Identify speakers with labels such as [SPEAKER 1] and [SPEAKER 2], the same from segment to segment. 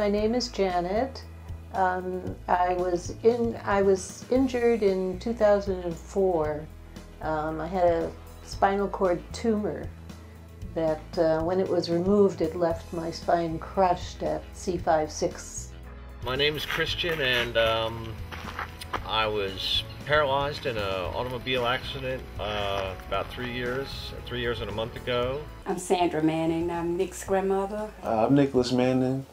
[SPEAKER 1] My name is Janet. I was injured in 2004. I had a spinal cord tumor that when it was removed, it left my spine crushed at C5-6.
[SPEAKER 2] My name is Christian, and I was paralyzed in an automobile accident about 3 years and a month ago.
[SPEAKER 3] I'm Sandra Manning. I'm Nick's grandmother.
[SPEAKER 4] I'm Nicholas Manning,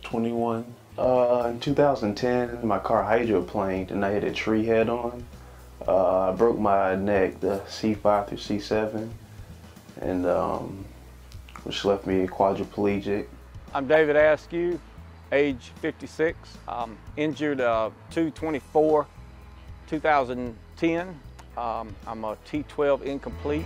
[SPEAKER 4] 21. In 2010, my car hydroplaned and I hit a tree head on. I broke my neck, the C5 through C7, and which left me quadriplegic.
[SPEAKER 5] I'm David Askew, age 56. Injured 2/24/2010. I'm a T12 incomplete.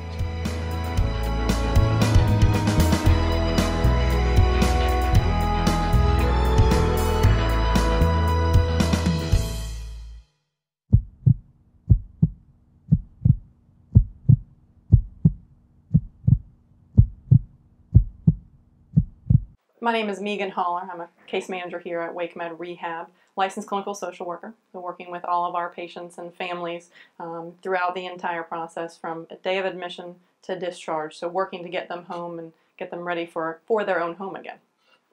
[SPEAKER 6] My name is Megan Haller. I'm a case manager here at WakeMed Rehab, licensed clinical social worker. So working with all of our patients and families throughout the entire process from a day of admission to discharge. So working to get them home and get them ready for their own home again.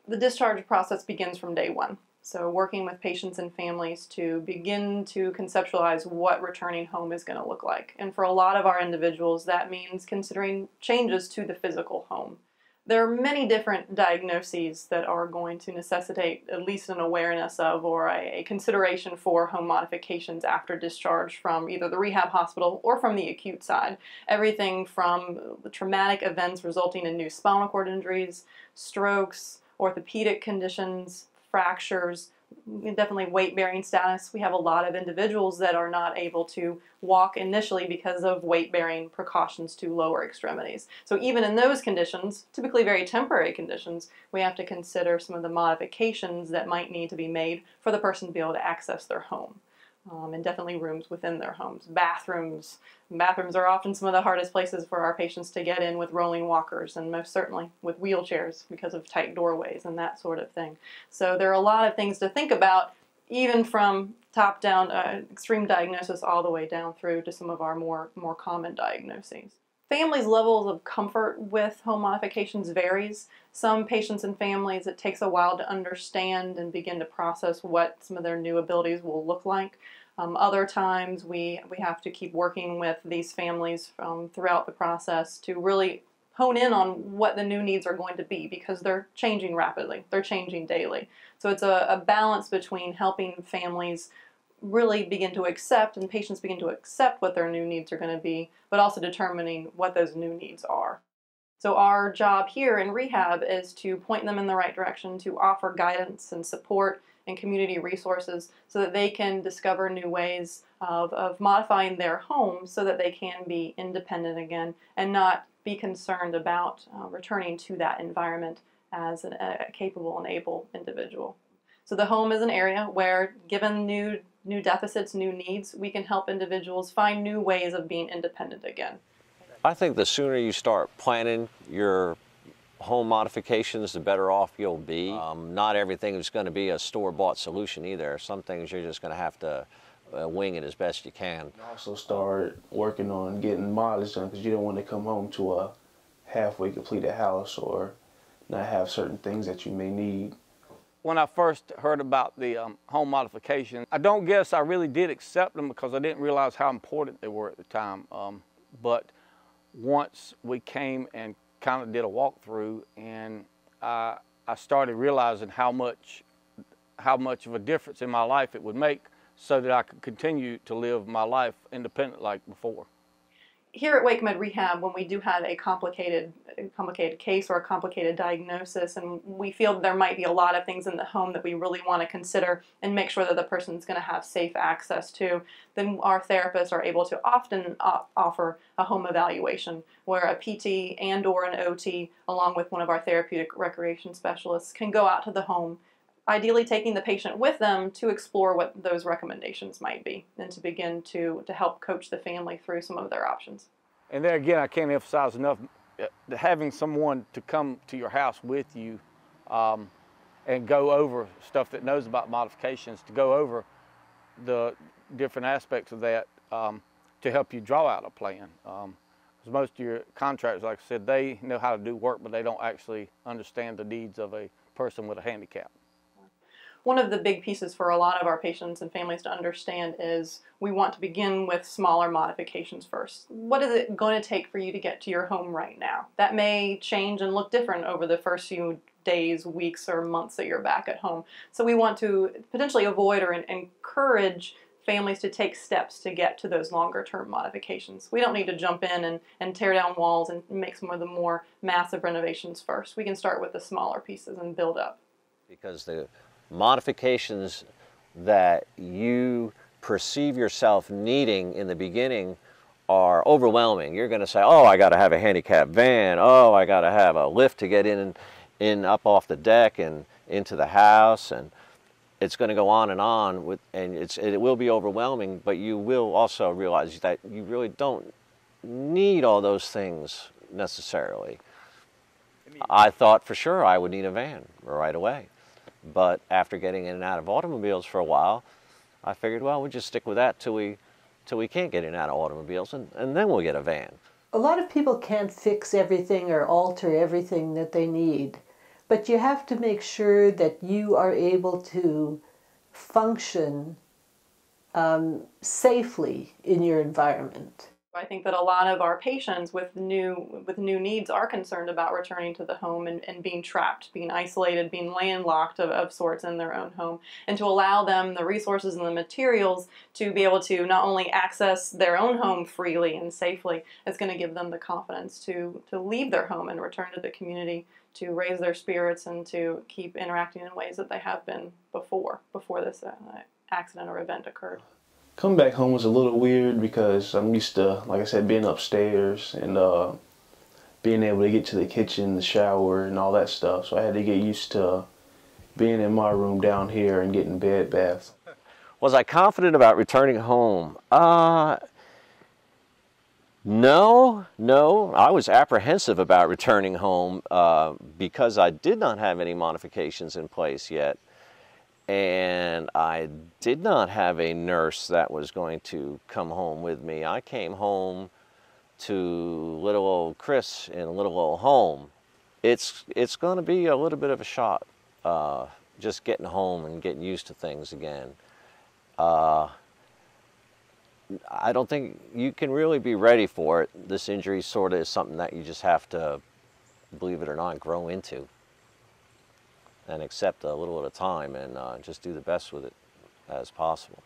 [SPEAKER 6] The discharge process begins from day one. So working with patients and families to begin to conceptualize what returning home is going to look like. And for a lot of our individuals, that means considering changes to the physical home. There are many different diagnoses that are going to necessitate at least an awareness of or a consideration for home modifications after discharge from either the rehab hospital or from the acute side. Everything from the traumatic events resulting in new spinal cord injuries, strokes, orthopedic conditions, fractures, definitely weight-bearing status. We have a lot of individuals that are not able to walk initially because of weight-bearing precautions to lower extremities. So even in those conditions, typically very temporary conditions, we have to consider some of the modifications that might need to be made for the person to be able to access their home. And definitely rooms within their homes. Bathrooms are often some of the hardest places for our patients to get in with rolling walkers, and most certainly with wheelchairs because of tight doorways and that sort of thing. So there are a lot of things to think about, even from top-down extreme diagnosis all the way down through to some of our more common diagnoses. Families' levels of comfort with home modifications varies. Some patients and families, it takes a while to understand and begin to process what some of their new abilities will look like. Other times we have to keep working with these families throughout the process to really hone in on what the new needs are going to be, because they're changing rapidly. They're changing daily. So it's a balance between helping families really begin to accept and patients begin to accept what their new needs are going to be, but also determining what those new needs are. So our job here in rehab is to point them in the right direction, to offer guidance and support and community resources so that they can discover new ways of modifying their home so that they can be independent again and not be concerned about returning to that environment as a capable and able individual. So the home is an area where, given new deficits, new needs, we can help individuals find new ways of being independent again.
[SPEAKER 7] I think the sooner you start planning your home modifications, the better off you'll be. Not everything is going to be a store-bought solution either. Some things you're just going to have to wing it as best you can.
[SPEAKER 4] Also start working on getting mileage done, because you don't want to come home to a halfway completed house or not have certain things that you may need.
[SPEAKER 5] When I first heard about the home modification, I don't guess I really did accept them because I didn't realize how important they were at the time. But once we came and kind of did a walkthrough, and I started realizing how much of a difference in my life it would make so that I could continue to live my life independent like before.
[SPEAKER 6] Here at WakeMed Rehab, when we do have a complicated case or a complicated diagnosis, and we feel that there might be a lot of things in the home that we really want to consider and make sure that the person's going to have safe access to, then our therapists are able to often offer a home evaluation where a PT and or an OT, along with one of our therapeutic recreation specialists, can go out to the home, ideally taking the patient with them to explore what those recommendations might be and to begin to help coach the family through some of their options.
[SPEAKER 5] And there again, I can't emphasize enough, having someone to come to your house with you and go over stuff that knows about modifications, to go over the different aspects of that to help you draw out a plan. Because most of your contractors, like I said, they know how to do work, but they don't actually understand the needs of a person with a handicap.
[SPEAKER 6] One of the big pieces for a lot of our patients and families to understand is we want to begin with smaller modifications first. What is it going to take for you to get to your home right now? That may change and look different over the first few days, weeks, or months that you're back at home. So we want to potentially avoid or encourage families to take steps to get to those longer term modifications. We don't need to jump in and tear down walls and make some of the more massive renovations first. We can start with the smaller pieces and build up.
[SPEAKER 7] Because the modifications that you perceive yourself needing in the beginning are overwhelming. You're going to say, oh, I got to have a handicap van. Oh, I got to have a lift to get in up off the deck and into the house. And it's going to go on, and it will be overwhelming, but you will also realize that you really don't need all those things necessarily. I thought for sure I would need a van right away. But after getting in and out of automobiles for a while, I figured, well, we'll just stick with that till we can't get in and out of automobiles, and then we'll get a van.
[SPEAKER 1] A lot of people can't fix everything or alter everything that they need, but you have to make sure that you are able to function safely in your environment.
[SPEAKER 6] I think that a lot of our patients with new needs are concerned about returning to the home and being trapped, being isolated, being landlocked of sorts in their own home, and to allow them the resources and the materials to be able to not only access their own home freely and safely, it's going to give them the confidence to leave their home and return to the community, to raise their spirits and to keep interacting in ways that they have been before this accident or event occurred.
[SPEAKER 4] Coming back home was a little weird because I'm used to, like I said, being upstairs and being able to get to the kitchen, the shower, and all that stuff. So I had to get used to being in my room down here and getting bed baths.
[SPEAKER 7] Was I confident about returning home? No. I was apprehensive about returning home because I did not have any modifications in place yet. And I did not have a nurse that was going to come home with me. I came home to little old Chris in a little old home. It's going to be a little bit of a shock, just getting home and getting used to things again. I don't think you can really be ready for it. This injury sort of is something that you just have to, believe it or not, grow into and accept a little at a time and just do the best with it as possible.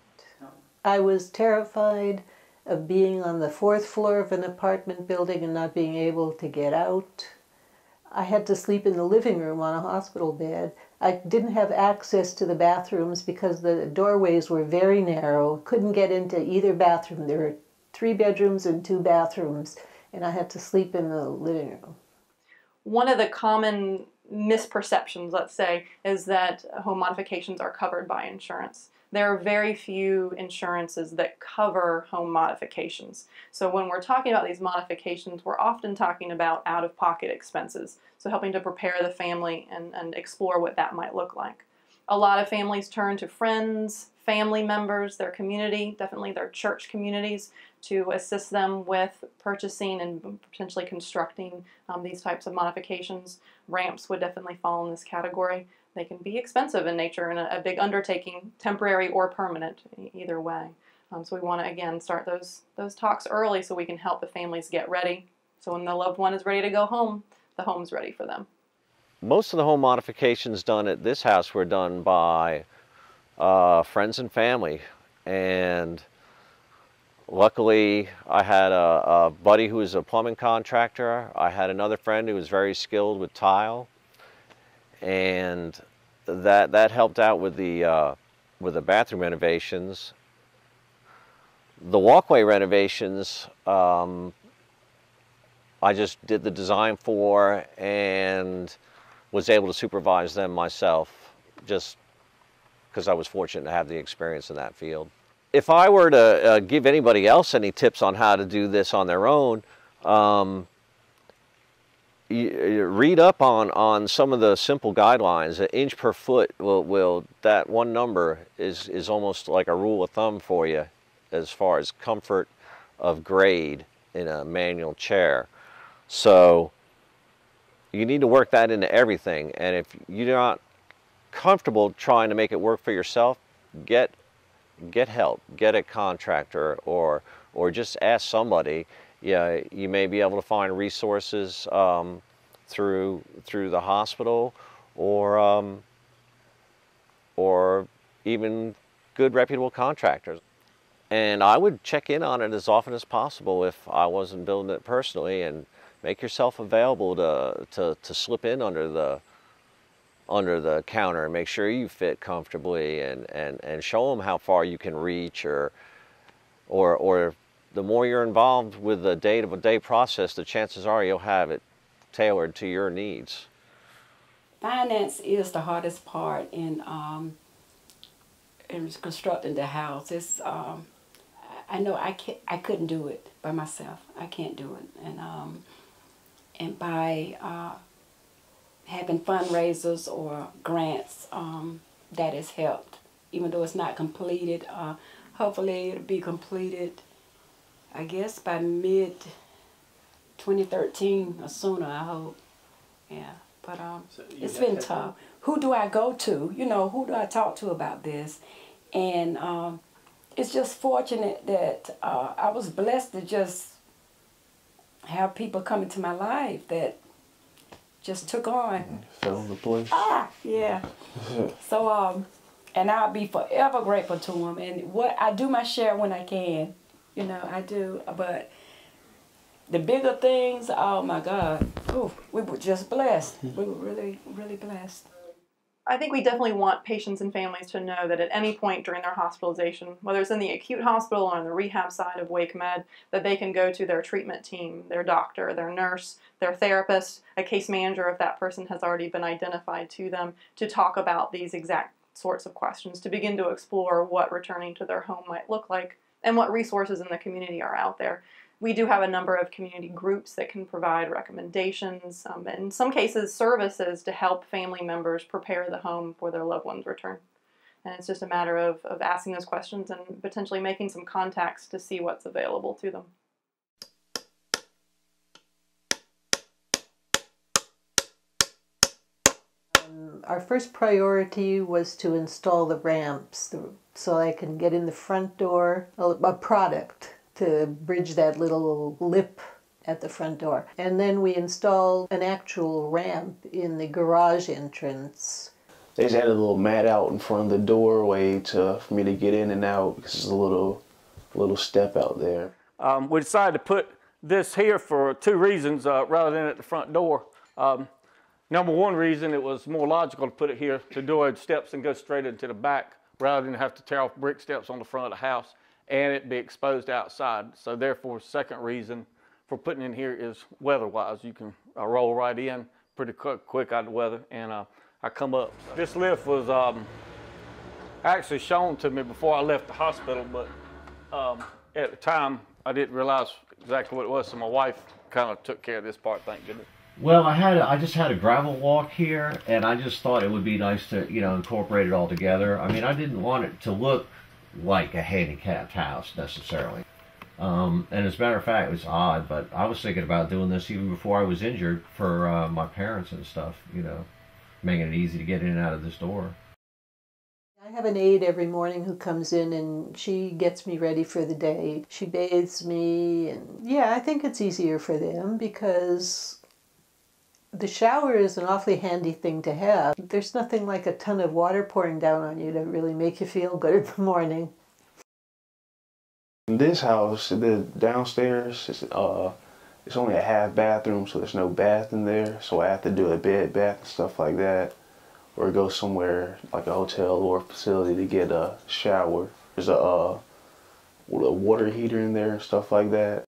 [SPEAKER 1] I was terrified of being on the 4th floor of an apartment building and not being able to get out. I had to sleep in the living room on a hospital bed. I didn't have access to the bathrooms because the doorways were very narrow. Couldn't get into either bathroom. There were 3 bedrooms and 2 bathrooms, and I had to sleep in the living room.
[SPEAKER 6] One of the common misperceptions, let's say, is that home modifications are covered by insurance. There are very few insurances that cover home modifications. So when we're talking about these modifications, we're often talking about out-of-pocket expenses. So helping to prepare the family and explore what that might look like. A lot of families turn to friends, family members, their community, definitely their church communities, to assist them with purchasing and potentially constructing these types of modifications. Ramps would definitely fall in this category. They can be expensive in nature and a big undertaking, temporary or permanent, either way. So we want to, again, start those talks early so we can help the families get ready. So when the loved one is ready to go home, the home's ready for them.
[SPEAKER 7] Most of the home modifications done at this house were done by friends and family, and luckily I had a buddy who was a plumbing contractor. I had another friend who was very skilled with tile, and that helped out with the bathroom renovations. The walkway renovations I just did the design for and was able to supervise them myself, just because I was fortunate to have the experience in that field. If I were to give anybody else any tips on how to do this on their own, you read up on some of the simple guidelines. An inch per foot will that one number is almost like a rule of thumb for you as far as comfort of grade in a manual chair. So you need to work that into everything, and if you're not comfortable trying to make it work for yourself, get help, get a contractor, or just ask somebody. Yeah, you may be able to find resources through the hospital, or even good reputable contractors. And I would check in on it as often as possible if I wasn't building it personally, and make yourself available to slip in under the counter and make sure you fit comfortably, and show them how far you can reach, or the more you're involved with the day-to-day process, the chances are you'll have it tailored to your needs.
[SPEAKER 3] Finance is the hardest part in constructing the house. It's I know I couldn't do it by myself. I can't do it, and by having fundraisers or grants, that has helped. Even though it's not completed, hopefully it'll be completed, I guess, by mid-2013 or sooner, I hope. Yeah, but it's been tough. Who do I go to? You know, who do I talk to about this? And it's just fortunate that I was blessed to just have people come into my life that just took on.
[SPEAKER 4] Fell into place.
[SPEAKER 3] Yeah. So, and I'll be forever grateful to them. And what I do my share when I can, you know, I do. But the bigger things, oh my God, ooh, we were just blessed. We were really, really blessed.
[SPEAKER 6] I think we definitely want patients and families to know that at any point during their hospitalization, whether it's in the acute hospital or on the rehab side of Wake Med, that they can go to their treatment team, their doctor, their nurse, their therapist, a case manager if that person has already been identified to them, to talk about these exact sorts of questions, to begin to explore what returning to their home might look like and what resources in the community are out there. We do have a number of community groups that can provide recommendations, and in some cases services to help family members prepare the home for their loved one's return. And it's just a matter of asking those questions and potentially making some contacts to see what's available to them.
[SPEAKER 1] Our first priority was to install the ramps so I can get in the front door, a product to bridge that little lip at the front door. And then we installed an actual ramp in the garage entrance.
[SPEAKER 4] They just added a little mat out in front of the doorway for me to get in and out, because there's a little step out there.
[SPEAKER 5] We decided to put this here for two reasons rather than at the front door. Number one reason, it was more logical to put it here to do the steps and go straight into the back rather than have to tear off brick steps on the front of the house and it be exposed outside. So therefore, second reason for putting it in here is weather-wise. You can roll right in pretty quick out of the weather, and I come up. So this lift was actually shown to me before I left the hospital, but at the time I didn't realize exactly what it was, so my wife kind of took care of this part, thank goodness.
[SPEAKER 8] Well, I just had a gravel walk here, and I just thought it would be nice to, you know, incorporate it all together. I mean, I didn't want it to look like a handicapped house necessarily. And as a matter of fact, it was odd, but I was thinking about doing this even before I was injured for my parents and stuff, you know, making it easy to get in and out of this door.
[SPEAKER 1] I have an aide every morning who comes in and she gets me ready for the day. She bathes me, and yeah, I think it's easier for them because the shower is an awfully handy thing to have. There's nothing like a ton of water pouring down on you to really make you feel good in the morning.
[SPEAKER 4] In this house, the downstairs, it's only a half bathroom, so there's no bath in there. So I have to do a bed bath and stuff like that, or go somewhere like a hotel or facility to get a shower. There's a water heater in there and stuff like that.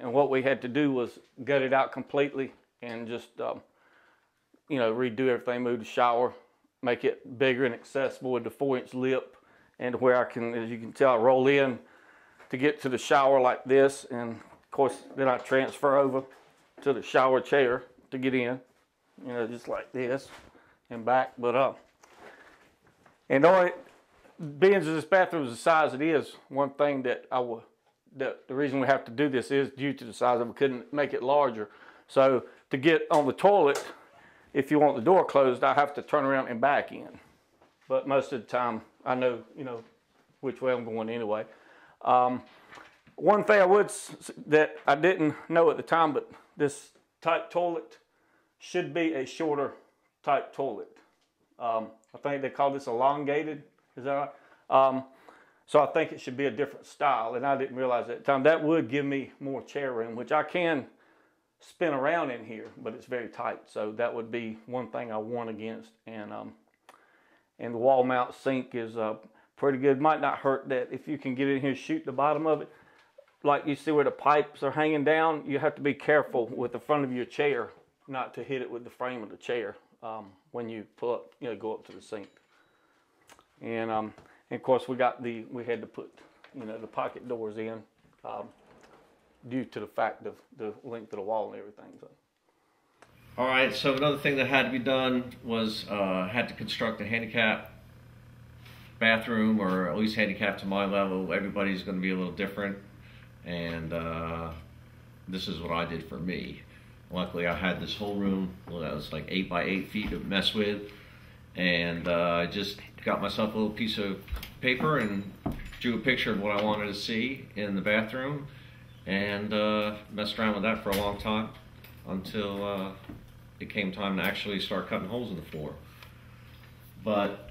[SPEAKER 5] And what we had to do was gut it out completely and just, you know, redo everything, move the shower, make it bigger and accessible with the 4-inch lip, and where I can, as you can tell, roll in to get to the shower like this, and of course then I transfer over to the shower chair to get in, you know, just like this and back. But and only being as this bathroom is the size it is, one thing that the reason we have to do this is due to the size of it. We couldn't make it larger. So to get on the toilet, if you want the door closed, I have to turn around and back in. But most of the time, I know, you know, which way I'm going anyway. One thing that I didn't know at the time, but this type toilet should be a shorter type toilet. I think they call this elongated, is that right? So I think it should be a different style, and I didn't realize at the time. That would give me more chair room, which I can spin around in here, but it's very tight. So that would be one thing I warn against. And the wall mount sink is pretty good. Might not hurt that if you can get in here, shoot the bottom of it. Like you see where the pipes are hanging down, you have to be careful with the front of your chair not to hit it with the frame of the chair when you pull up, you know, go up to the sink. And of course we had to put, you know, the pocket doors in due to the fact of the length of the wall and everything. So.
[SPEAKER 2] All right, so another thing that had to be done was had to construct a handicap bathroom, or at least handicap to my level. Everybody's going to be a little different, and this is what I did for me. Luckily, I had this whole room that was like 8 by 8 feet to mess with, and I just got myself a little piece of paper and drew a picture of what I wanted to see in the bathroom, and messed around with that for a long time until it came time to actually start cutting holes in the floor. But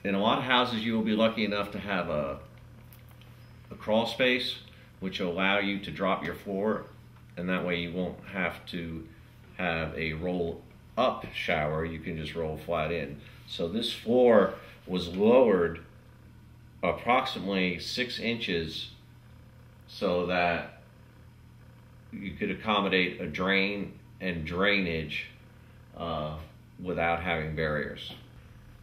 [SPEAKER 2] in a lot of houses, you will be lucky enough to have a crawl space, which will allow you to drop your floor, and that way you won't have to have a roll up shower. You can just roll flat in. So this floor was lowered approximately 6 inches so that you could accommodate a drain and drainage without having barriers.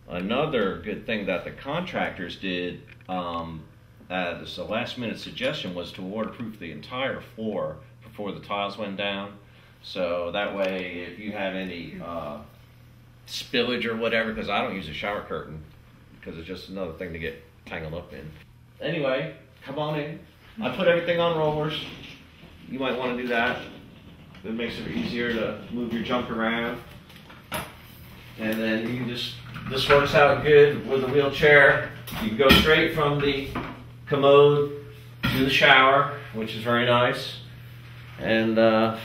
[SPEAKER 2] Another good thing that the contractors did, this is a last minute suggestion, was to waterproof the entire floor before the tiles went down. So that way, if you have any spillage or whatever, because I don't use a shower curtain, because it's just another thing to get tangled up in. Anyway, come on in. I put everything on rollers. You might want to do that. It makes it easier to move your junk around. And then you can this works out good with a wheelchair. You can go straight from the commode to the shower, which is very nice. And I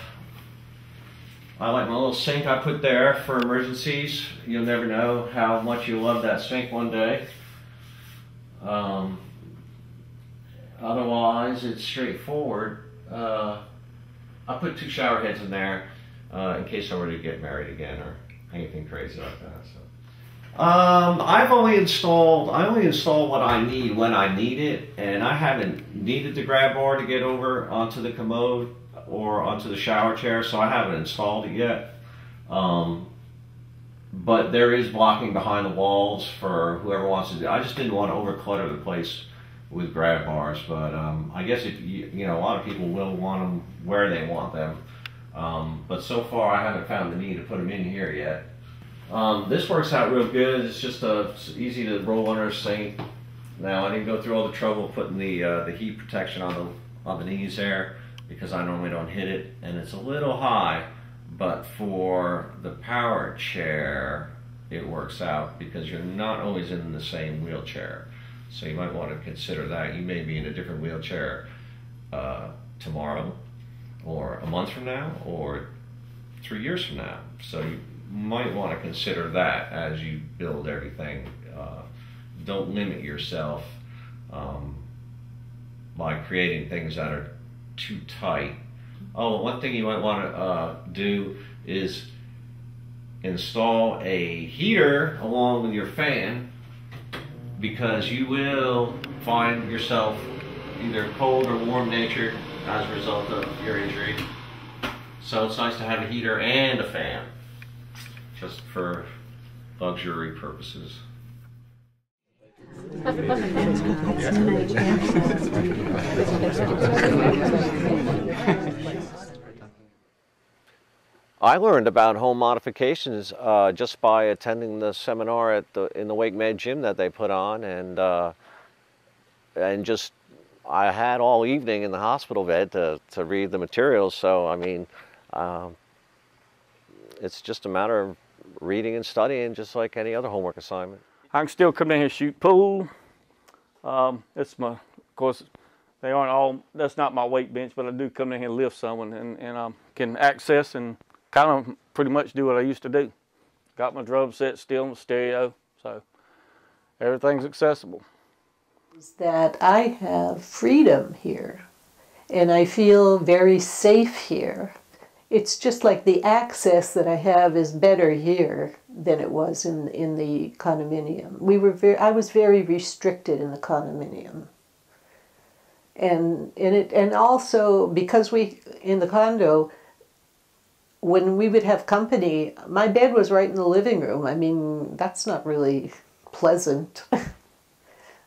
[SPEAKER 2] like my little sink I put there for emergencies. You'll never know how much you'll love that sink one day. Otherwise, it's straightforward. I put 2 shower heads in there in case I were to get married again or anything crazy like that. So. I only install what I need when I need it, and I haven't needed the grab bar to get over onto the commode or onto the shower chair, so I haven't installed it yet. But there is blocking behind the walls for whoever wants to do it. I just didn't want to overclutter the place with grab bars, but I guess if you know, a lot of people will want them where they want them. But so far I haven't found the need to put them in here yet. This works out real good. It's just it's easy to roll under a sink. Now I didn't go through all the trouble putting the heat protection on the knees there, because I normally don't hit it, and it's a little high. But for the power chair, it works out because you're not always in the same wheelchair. So you might want to consider that. You may be in a different wheelchair tomorrow, or a month from now, or 3 years from now. So you might want to consider that as you build everything. Don't limit yourself by creating things that are too tight. Oh, one thing you might want to do is install a heater along with your fan, because you will find yourself either cold or warm natured as a result of your injury. So it's nice to have a heater and a fan, just for luxury purposes.
[SPEAKER 7] I learned about home modifications just by attending the seminar in the Wake Med gym that they put on, and just I had all evening in the hospital bed to read the materials. So I mean, it's just a matter of reading and studying, just like any other homework assignment.
[SPEAKER 5] I can still come down here and shoot pool. It's my, of course, they aren't all. That's not my weight bench, but I do come down here and lift some, and can access and kind of pretty much do what I used to do. Got my drum set still, my stereo, so everything's accessible.
[SPEAKER 1] Is that I have freedom here, and I feel very safe here. It's just like the access that I have is better here than it was in the condominium. I was very restricted in the condominium. And also because in the condo, when we would have company, my bed was right in the living room. I mean, that's not really pleasant.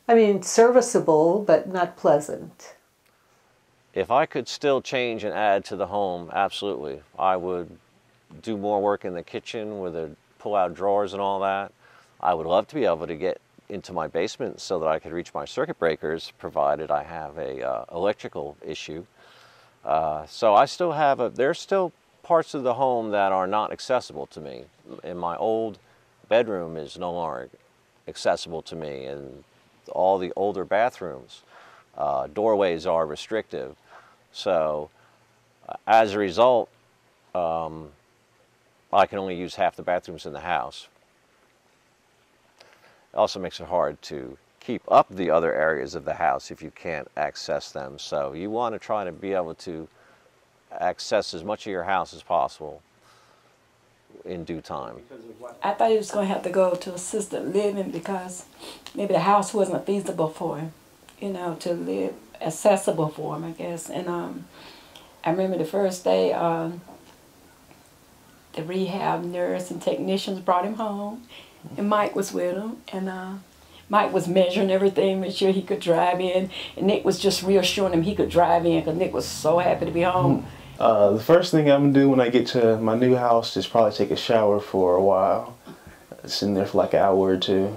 [SPEAKER 1] I mean, serviceable, but not pleasant.
[SPEAKER 7] If I could still change and add to the home, absolutely. I would do more work in the kitchen with the pull-out drawers and all that. I would love to be able to get into my basement so that I could reach my circuit breakers, provided I have a electrical issue. So I still have there's still parts of the home that are not accessible to me. And my old bedroom is no longer accessible to me, and all the older bathrooms, doorways are restrictive. So as a result, I can only use half the bathrooms in the house. It also makes it hard to keep up the other areas of the house if you can't access them. So you want to try to be able to access as much of your house as possible in due time.
[SPEAKER 3] I thought he was going to have to go to assisted living because maybe the house wasn't feasible for him, you know, to live, accessible for him, I guess. And I remember the first day, the rehab nurse and technicians brought him home, and Mike was with him, and Mike was measuring everything, make sure he could drive in, and Nick was just reassuring him he could drive in because Nick was so happy to be home.
[SPEAKER 4] The first thing I'm gonna do when I get to my new house is probably take a shower for a while. Sit in there for like an hour or two.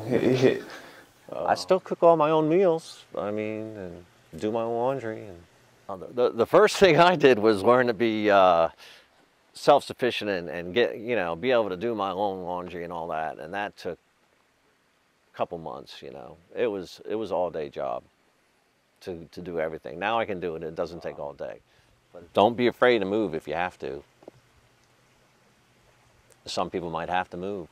[SPEAKER 7] I still cook all my own meals, I mean, and do my own laundry. And the first thing I did was learn to be self-sufficient and get, you know, be able to do my own laundry and all that. And that took a couple months, you know. It was all day job to do everything. Now I can do it. It doesn't take all day. But don't be afraid to move if you have to. Some people might have to move.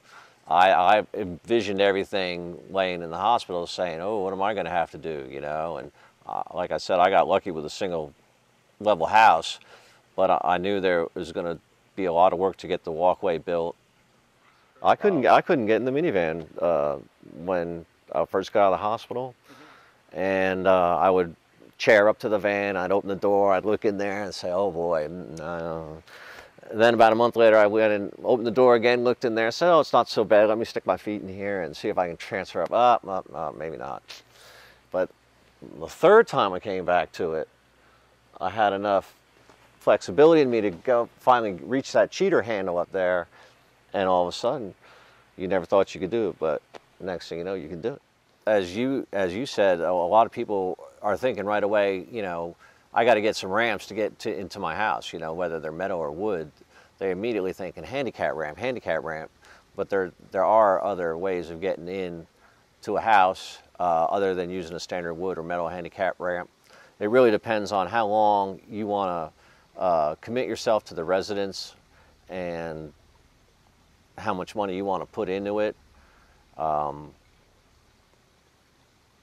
[SPEAKER 7] I envisioned everything laying in the hospital saying, oh, what am I going to have to do, you know? And like I said, I got lucky with a single level house, but I knew there was going to be a lot of work to get the walkway built. I couldn't get in the minivan when I first got out of the hospital, and I would chair up to the van, I'd open the door, I'd look in there and say, oh boy, no. Then about a month later, I went and opened the door again, looked in there, said, oh, it's not so bad, let me stick my feet in here and see if I can transfer up, maybe not. But the third time I came back to it, I had enough flexibility in me to go finally reach that cheater handle up there, and all of a sudden, you never thought you could do it, but the next thing you know, you can do it. As you said, a lot of people are thinking right away, you know, I got to get some ramps to get into my house, you know, whether they're metal or wood. They immediately thinking handicap ramp, but there are other ways of getting in to a house other than using a standard wood or metal handicap ramp. It really depends on how long you want to commit yourself to the residence and how much money you want to put into it.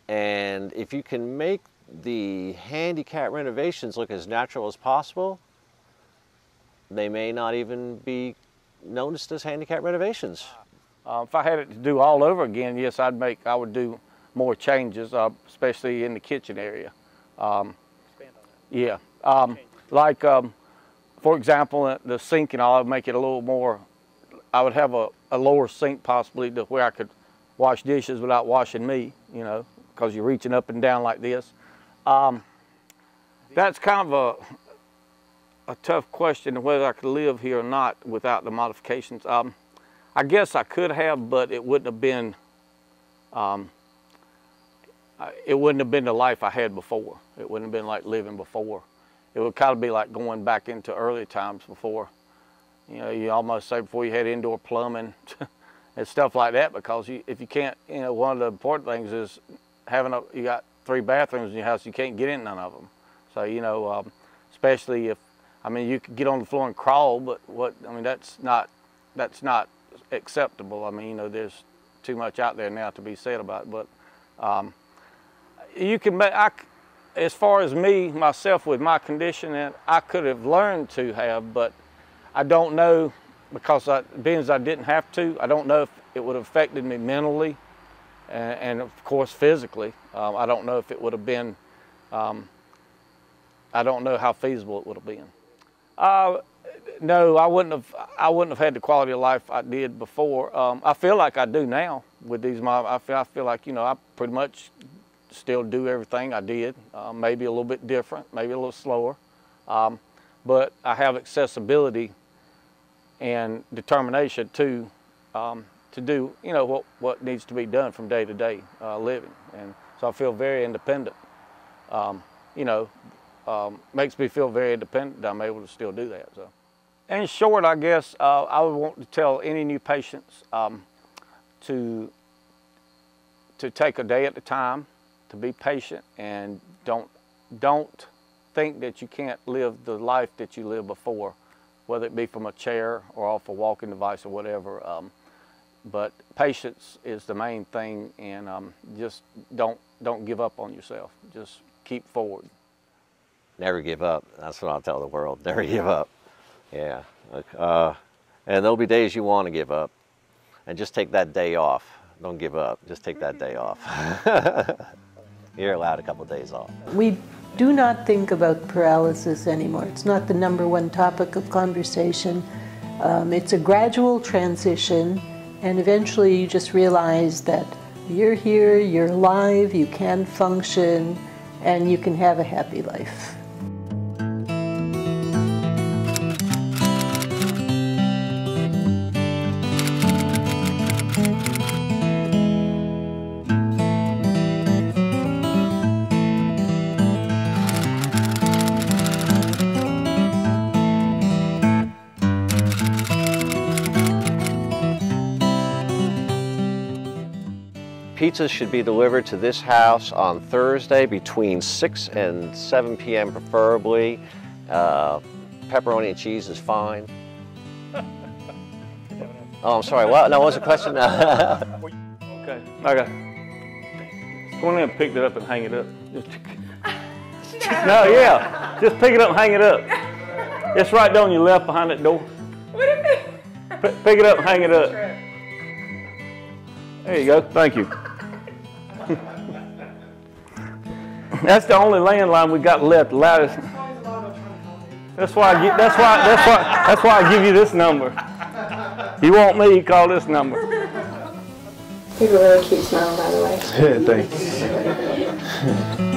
[SPEAKER 7] And if you can make the handicap renovations look as natural as possible, they may not even be noticed as handicap renovations.
[SPEAKER 5] If I had it to do all over again, yes, I would do more changes, especially in the kitchen area. Yeah, like for example, the sink and all, I'd make it a little more. I would have a lower sink possibly to where I could wash dishes without washing me, you know, because you're reaching up and down like this. That's kind of a tough question whether I could live here or not without the modifications. I guess I could have, but it wouldn't have been the life I had before. It wouldn't have been like living before. It would kind of be like going back into early times before. You know, you almost say before you had indoor plumbing and stuff like that, because if you can't, you know, one of the important things is you got 3 bathrooms in your house, you can't get in none of them. So, you know, especially if, I mean, you could get on the floor and crawl, but that's not acceptable. I mean, you know, there's too much out there now to be said about it, but you can make, as far as myself with my condition, and I could have learned to have, but I don't know, because being as I didn't have to, I don't know if it would have affected me mentally and of course physically. I don't know if it would have been, I don't know how feasible it would have been. No, I wouldn't have had the quality of life I did before. I feel like I do now with these. I feel like, you know, I pretty much still do everything I did. Maybe a little bit different, maybe a little slower, but I have accessibility and determination to do, you know, what needs to be done from day to day living, and so I feel very independent. You know, makes me feel very independent that I'm able to still do that. So, in short, I guess I would want to tell any new patients to take a day at a time, to be patient, and don't think that you can't live the life that you lived before, whether it be from a chair or off a walking device or whatever. But patience is the main thing, and just don't give up on yourself. Just keep forward.
[SPEAKER 7] Never give up. That's what I'll tell the world. Never give up. Yeah. And there'll be days you want to give up, and just take that day off. Don't give up. Just take that day off. You're allowed a couple of days off.
[SPEAKER 1] We do not think about paralysis anymore. It's not the #1 topic of conversation. It's a gradual transition, and eventually you just realize that you're here, you're alive, you can function, and you can have a happy life.
[SPEAKER 7] Pizzas should be delivered to this house on Thursday between 6 and 7 p.m. preferably. Pepperoni and cheese is fine. Oh, I'm sorry, what? No, what was the question?
[SPEAKER 5] Okay. Go in there and pick it up and hang it up. No, yeah. Just pick it up and hang it up. It's right down your left behind that door.
[SPEAKER 6] What if it?
[SPEAKER 5] Pick it up and hang it up. There you go. Thank you. That's the only landline we got left. The loudest. That's why I give you this number. You want me, you call this number.
[SPEAKER 6] You have a really cute smile, by the way.
[SPEAKER 4] Thanks.